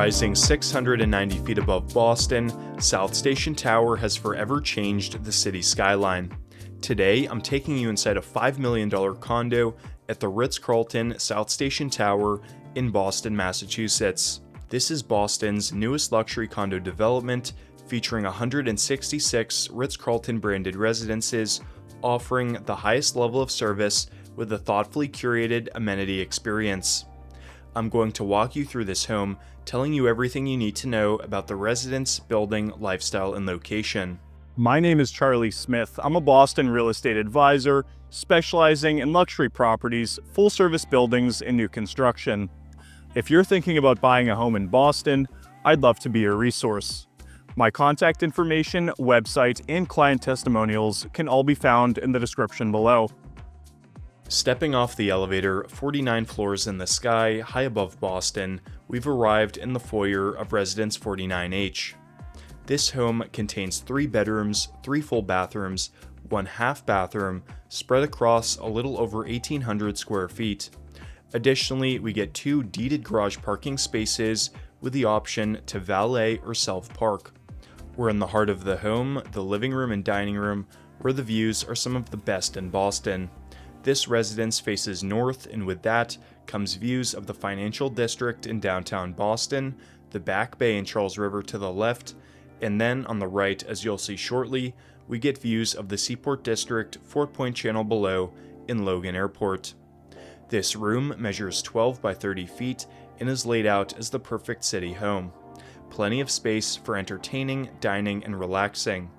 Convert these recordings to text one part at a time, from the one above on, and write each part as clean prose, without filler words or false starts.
Rising 690 feet above Boston, South Station Tower has forever changed the city skyline. Today, I'm taking you inside a $5 million condo at the Ritz Carlton South Station Tower in Boston, Massachusetts. This is Boston's newest luxury condo development, featuring 166 Ritz Carlton branded residences, offering the highest level of service with a thoughtfully curated amenity experience. I'm going to walk you through this home, telling you everything you need to know about the residence, building, lifestyle, and location. My name is Charlie Smith. I'm a Boston real estate advisor specializing in luxury properties, full-service buildings, and new construction. If you're thinking about buying a home in Boston, I'd love to be your resource. My contact information, website, and client testimonials can all be found in the description below. Stepping off the elevator, 49 floors in the sky, high above Boston, we've arrived in the foyer of Residence 49H. This home contains 3 bedrooms, 3 full bathrooms, 1 half bathroom, spread across a little over 1,800 square feet. Additionally, we get 2 deeded garage parking spaces with the option to valet or self-park. We're in the heart of the home, the living room and dining room, where the views are some of the best in Boston. This residence faces north, and with that comes views of the financial district in downtown Boston, the Back Bay and Charles River to the left, and then on the right, as you'll see shortly, we get views of the Seaport District, Fort Point Channel below, in Logan Airport. This room measures 12 by 30 feet and is laid out as the perfect city home. Plenty of space for entertaining, dining, and relaxing.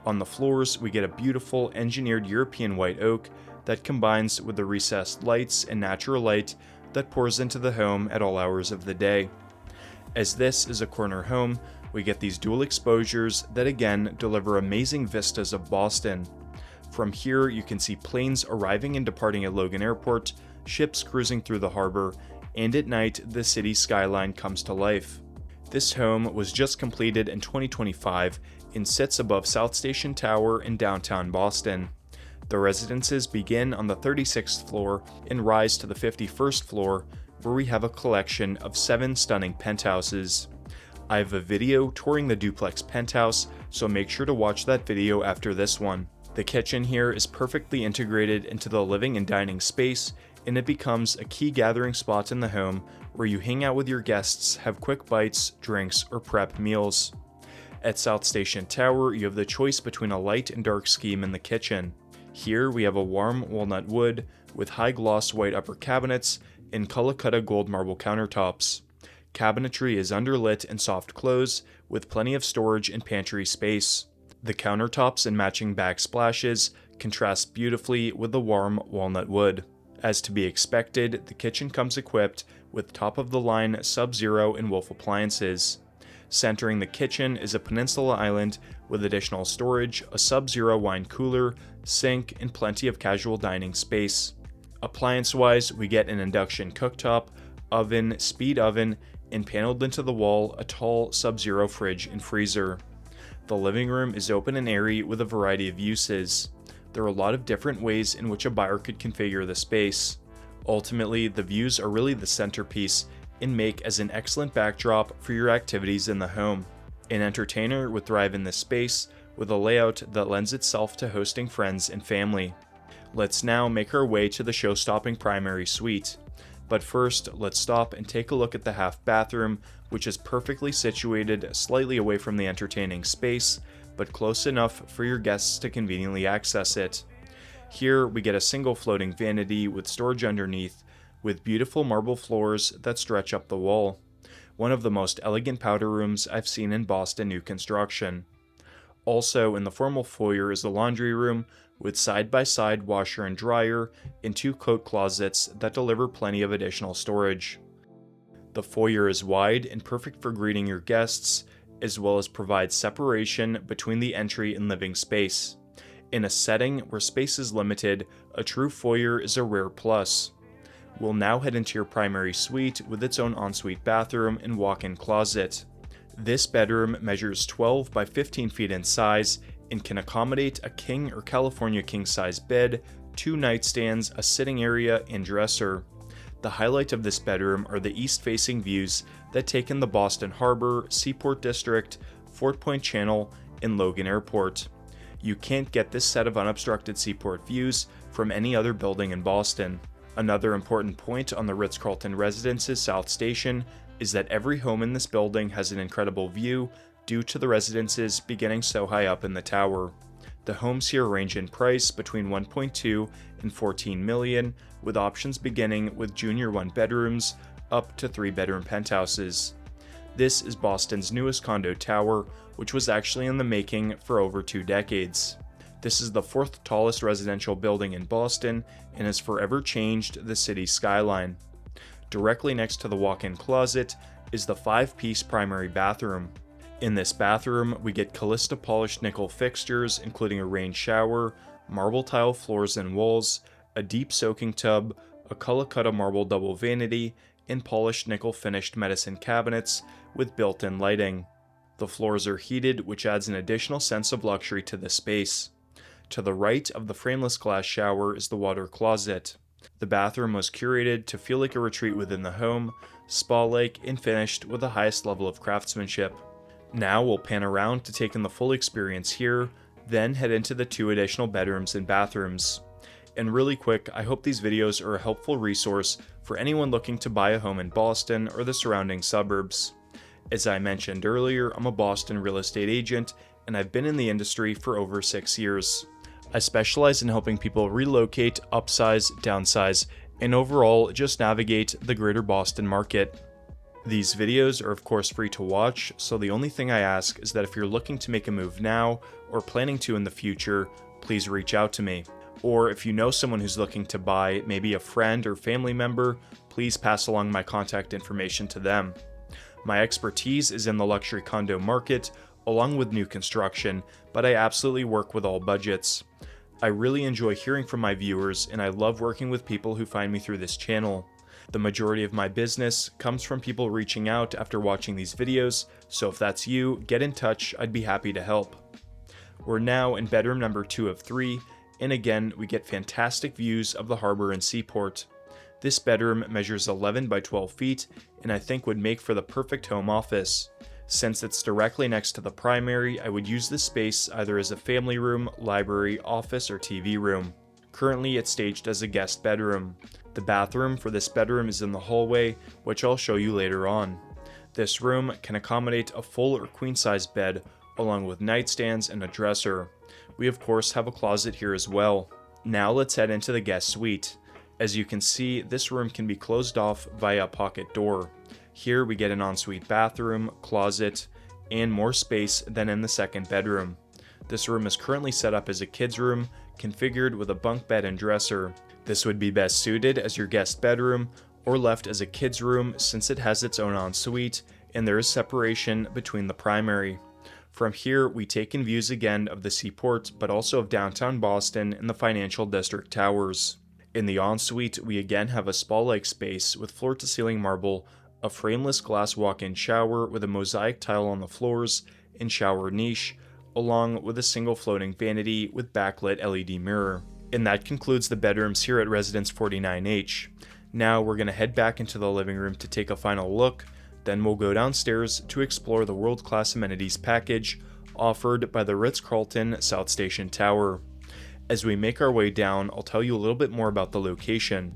On the floors, we get a beautiful engineered European white oak that combines with the recessed lights and natural light that pours into the home at all hours of the day. As this is a corner home, we get these dual exposures that again deliver amazing vistas of Boston. From here, you can see planes arriving and departing at Logan Airport, ships cruising through the harbor, and at night, the city skyline comes to life. This home was just completed in 2025 and sits above South Station Tower in downtown Boston. The residences begin on the 36th floor and rise to the 51st floor, where we have a collection of 7 stunning penthouses. I have a video touring the duplex penthouse, so make sure to watch that video after this one. The kitchen here is perfectly integrated into the living and dining space, and it becomes a key gathering spot in the home where you hang out with your guests, have quick bites, drinks, or prep meals. At South Station Tower, you have the choice between a light and dark scheme in the kitchen. Here we have a warm walnut wood with high gloss white upper cabinets and Calcutta gold marble countertops. Cabinetry is underlit and soft close with plenty of storage and pantry space. The countertops and matching backsplashes contrast beautifully with the warm walnut wood. As to be expected, the kitchen comes equipped with top-of-the-line Sub-Zero and Wolf appliances. Centering the kitchen is a peninsula island with additional storage, a Sub-Zero wine cooler, sink, and plenty of casual dining space. Appliance-wise, we get an induction cooktop, oven, speed oven, and paneled into the wall, a tall Sub-Zero fridge and freezer. The living room is open and airy with a variety of uses. There are a lot of different ways in which a buyer could configure the space. Ultimately, the views are really the centerpiece and make as an excellent backdrop for your activities in the home. An entertainer would thrive in this space with a layout that lends itself to hosting friends and family. Let's now make our way to the show-stopping primary suite. But first, let's stop and take a look at the half bathroom, which is perfectly situated slightly away from the entertaining space, but close enough for your guests to conveniently access it. Here we get a single floating vanity with storage underneath, with beautiful marble floors that stretch up the wall. One of the most elegant powder rooms I've seen in Boston new construction. Also in the formal foyer is the laundry room, with side-by-side washer and dryer and 2 coat closets that deliver plenty of additional storage. The foyer is wide and perfect for greeting your guests, as well as provides separation between the entry and living space. In a setting where space is limited, a true foyer is a rare plus. We'll now head into your primary suite with its own ensuite bathroom and walk-in closet. This bedroom measures 12 by 15 feet in size and can accommodate a king or California king-size bed, 2 nightstands, a sitting area, and dresser. The highlight of this bedroom are the east-facing views that take in the Boston Harbor, Seaport District, Fort Point Channel, and Logan Airport. You can't get this set of unobstructed seaport views from any other building in Boston. Another important point on the Ritz Carlton Residence's South Station is that every home in this building has an incredible view due to the residences beginning so high up in the tower. The homes here range in price between $1.2 and $14 million, with options beginning with junior one-bedrooms up to three-bedroom penthouses. This is Boston's newest condo tower, which was actually in the making for over 2 decades. This is the 4th tallest residential building in Boston and has forever changed the city's skyline. Directly next to the walk-in closet is the 5-piece primary bathroom. In this bathroom, we get Callista polished nickel fixtures, including a rain shower, marble tile floors and walls, a deep soaking tub, a Calacatta marble double vanity, and polished nickel finished medicine cabinets with built-in lighting. The floors are heated, which adds an additional sense of luxury to the space. To the right of the frameless glass shower is the water closet. The bathroom was curated to feel like a retreat within the home, spa-like and finished with the highest level of craftsmanship. Now we'll pan around to take in the full experience here, then head into the 2 additional bedrooms and bathrooms. And really quick, I hope these videos are a helpful resource for anyone looking to buy a home in Boston or the surrounding suburbs. As I mentioned earlier, I'm a Boston real estate agent, and I've been in the industry for over 6 years. I specialize in helping people relocate, upsize, downsize, and overall just navigate the greater Boston market. These videos are of course free to watch, so the only thing I ask is that if you're looking to make a move now or planning to in the future, please reach out to me. Or if you know someone who's looking to buy, maybe a friend or family member, please pass along my contact information to them. My expertise is in the luxury condo market, along with new construction, but I absolutely work with all budgets. I really enjoy hearing from my viewers, and I love working with people who find me through this channel. The majority of my business comes from people reaching out after watching these videos, so if that's you, get in touch, I'd be happy to help. We're now in bedroom number 2 of 3, and again, we get fantastic views of the harbor and seaport. This bedroom measures 11 by 12 feet, and I think would make for the perfect home office. Since it's directly next to the primary, I would use this space either as a family room, library, office, or TV room. Currently, it's staged as a guest bedroom. The bathroom for this bedroom is in the hallway, which I'll show you later on. This room can accommodate a full or queen-size bed, along with nightstands and a dresser. We of course have a closet here as well. Now let's head into the guest suite. As you can see, this room can be closed off via a pocket door. Here we get an ensuite bathroom, closet, and more space than in the second bedroom. This room is currently set up as a kids' room, configured with a bunk bed and dresser. This would be best suited as your guest bedroom, or left as a kids' room since it has its own ensuite, and there is separation between the primary. From here, we take in views again of the seaport, but also of downtown Boston and the financial district towers. In the ensuite, we again have a spa-like space with floor-to-ceiling marble, a frameless glass walk-in shower with a mosaic tile on the floors and shower niche, along with a single floating vanity with backlit LED mirror. And that concludes the bedrooms here at Residence 49H. Now we're going to head back into the living room to take a final look, then we'll go downstairs to explore the world-class amenities package offered by the Ritz Carlton South Station Tower. As we make our way down, I'll tell you a little bit more about the location.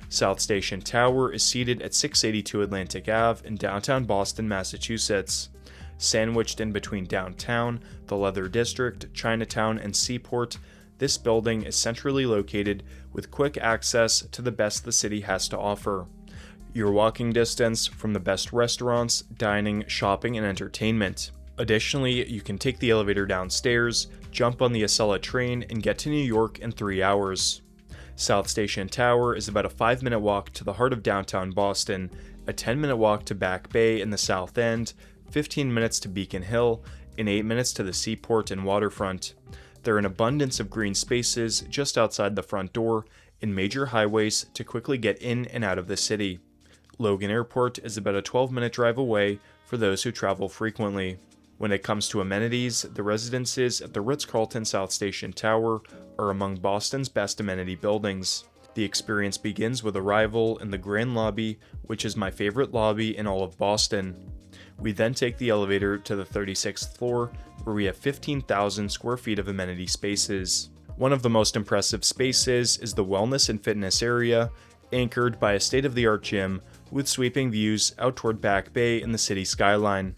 South Station Tower is seated at 682 Atlantic Ave in downtown Boston, Massachusetts. Sandwiched in between downtown, the Leather District, Chinatown, and Seaport, this building is centrally located with quick access to the best the city has to offer. Your walking distance from the best restaurants, dining, shopping, and entertainment. Additionally, you can take the elevator downstairs, jump on the Acela train, and get to New York in 3 hours. South Station Tower is about a 5-minute walk to the heart of downtown Boston, a 10-minute walk to Back Bay in the South End, 15 minutes to Beacon Hill, and 8 minutes to the seaport and waterfront. There are an abundance of green spaces just outside the front door and major highways to quickly get in and out of the city. Logan Airport is about a 12-minute drive away for those who travel frequently. When it comes to amenities, the residences at the Ritz Carlton South Station Tower are among Boston's best amenity buildings. The experience begins with arrival in the grand lobby, which is my favorite lobby in all of Boston. We then take the elevator to the 36th floor, where we have 15,000 square feet of amenity spaces. One of the most impressive spaces is the wellness and fitness area, anchored by a state-of-the-art gym with sweeping views out toward Back Bay and the city skyline.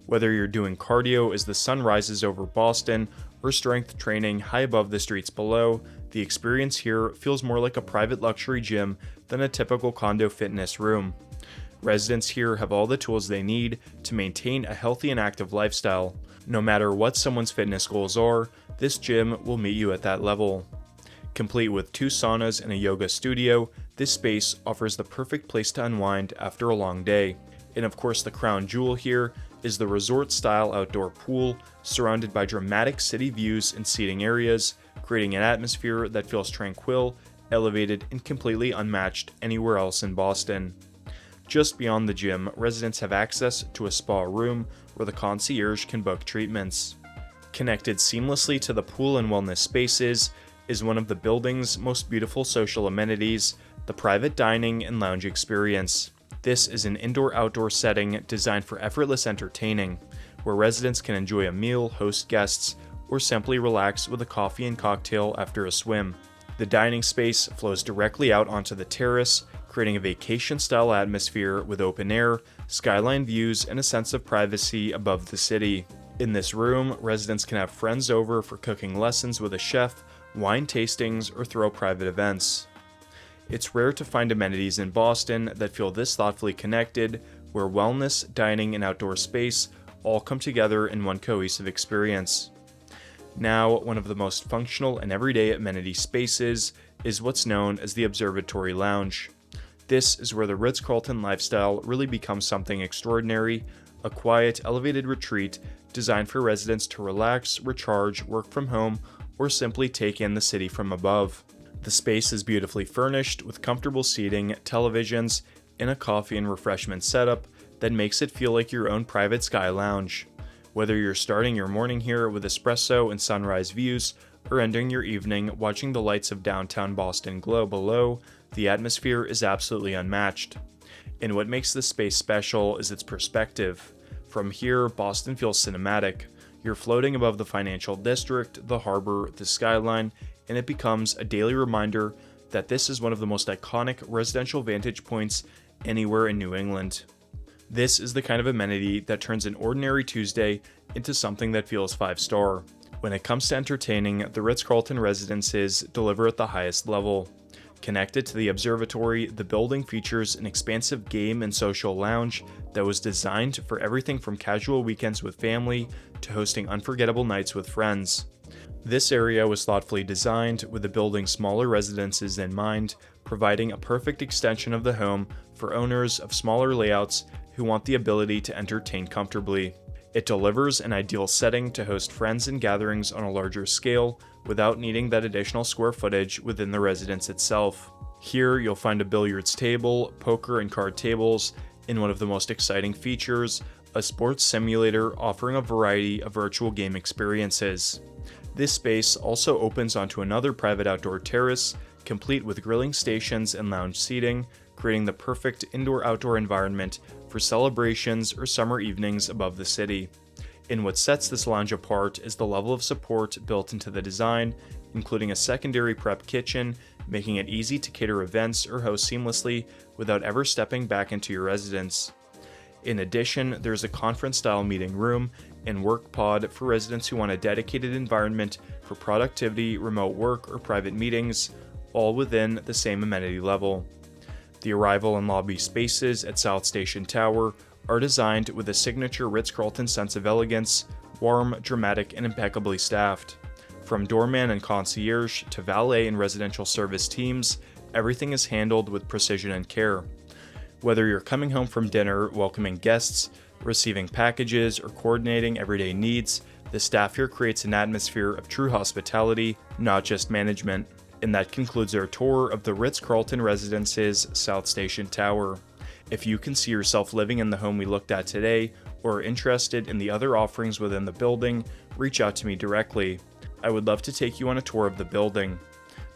Whether you're doing cardio as the sun rises over Boston or strength training high above the streets below, the experience here feels more like a private luxury gym than a typical condo fitness room. Residents here have all the tools they need to maintain a healthy and active lifestyle. No matter what someone's fitness goals are, this gym will meet you at that level. Complete with 2 saunas and a yoga studio, this space offers the perfect place to unwind after a long day. And of course, the crown jewel here is the resort-style outdoor pool, surrounded by dramatic city views and seating areas, creating an atmosphere that feels tranquil, elevated, and completely unmatched anywhere else in Boston. Just beyond the gym, residents have access to a spa room where the concierge can book treatments. Connected seamlessly to the pool and wellness spaces is one of the building's most beautiful social amenities, the private dining and lounge experience. This is an indoor-outdoor setting designed for effortless entertaining, where residents can enjoy a meal, host guests, or simply relax with a coffee and cocktail after a swim. The dining space flows directly out onto the terrace, creating a vacation-style atmosphere with open air, skyline views, and a sense of privacy above the city. In this room, residents can have friends over for cooking lessons with a chef, wine tastings, or throw private events. It's rare to find amenities in Boston that feel this thoughtfully connected, where wellness, dining, and outdoor space all come together in one cohesive experience. Now, one of the most functional and everyday amenity spaces is what's known as the Observatory Lounge. This is where the Ritz Carlton lifestyle really becomes something extraordinary, a quiet, elevated retreat designed for residents to relax, recharge, work from home, or simply take in the city from above. The space is beautifully furnished with comfortable seating, televisions, and a coffee and refreshment setup that makes it feel like your own private sky lounge. Whether you're starting your morning here with espresso and sunrise views, or ending your evening watching the lights of downtown Boston glow below, the atmosphere is absolutely unmatched. And what makes this space special is its perspective. From here, Boston feels cinematic. You're floating above the financial district, the harbor, the skyline, and it becomes a daily reminder that this is one of the most iconic residential vantage points anywhere in New England. This is the kind of amenity that turns an ordinary Tuesday into something that feels 5-star. When it comes to entertaining, the Ritz Carlton residences deliver at the highest level. Connected to the observatory, the building features an expansive game and social lounge that was designed for everything from casual weekends with family to hosting unforgettable nights with friends. This area was thoughtfully designed with the building's smaller residences in mind, providing a perfect extension of the home for owners of smaller layouts who want the ability to entertain comfortably. It delivers an ideal setting to host friends and gatherings on a larger scale without needing that additional square footage within the residence itself. Here, you'll find a billiards table, poker and card tables, and one of the most exciting features, a sports simulator offering a variety of virtual game experiences. This space also opens onto another private outdoor terrace, complete with grilling stations and lounge seating, creating the perfect indoor-outdoor environment for celebrations or summer evenings above the city. And what sets this lounge apart is the level of support built into the design, including a secondary prep kitchen, making it easy to cater events or host seamlessly without ever stepping back into your residence. In addition, there's a conference-style meeting room and work pod for residents who want a dedicated environment for productivity, remote work, or private meetings, all within the same amenity level. The arrival and lobby spaces at South Station Tower are designed with a signature Ritz Carlton sense of elegance, warm, dramatic, and impeccably staffed. From doorman and concierge to valet and residential service teams, everything is handled with precision and care. Whether you're coming home from dinner, welcoming guests, receiving packages, or coordinating everyday needs, the staff here creates an atmosphere of true hospitality, not just management. And that concludes our tour of the Ritz Carlton Residences South Station Tower. If you can see yourself living in the home we looked at today, or are interested in the other offerings within the building, reach out to me directly. I would love to take you on a tour of the building.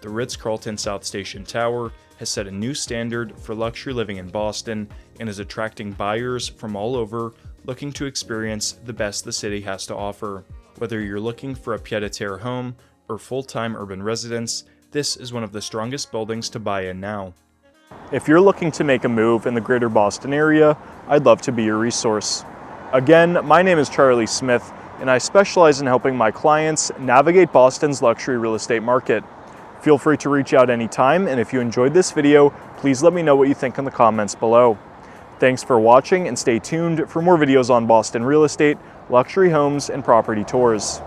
The Ritz Carlton South Station Tower has set a new standard for luxury living in Boston and is attracting buyers from all over looking to experience the best the city has to offer. Whether you're looking for a pied-à-terre home or full-time urban residence, this is one of the strongest buildings to buy in now. If you're looking to make a move in the greater Boston area, I'd love to be your resource. Again, my name is Charlie Smith, and I specialize in helping my clients navigate Boston's luxury real estate market. Feel free to reach out anytime, and if you enjoyed this video, please let me know what you think in the comments below. Thanks for watching, and stay tuned for more videos on Boston real estate, luxury homes, and property tours.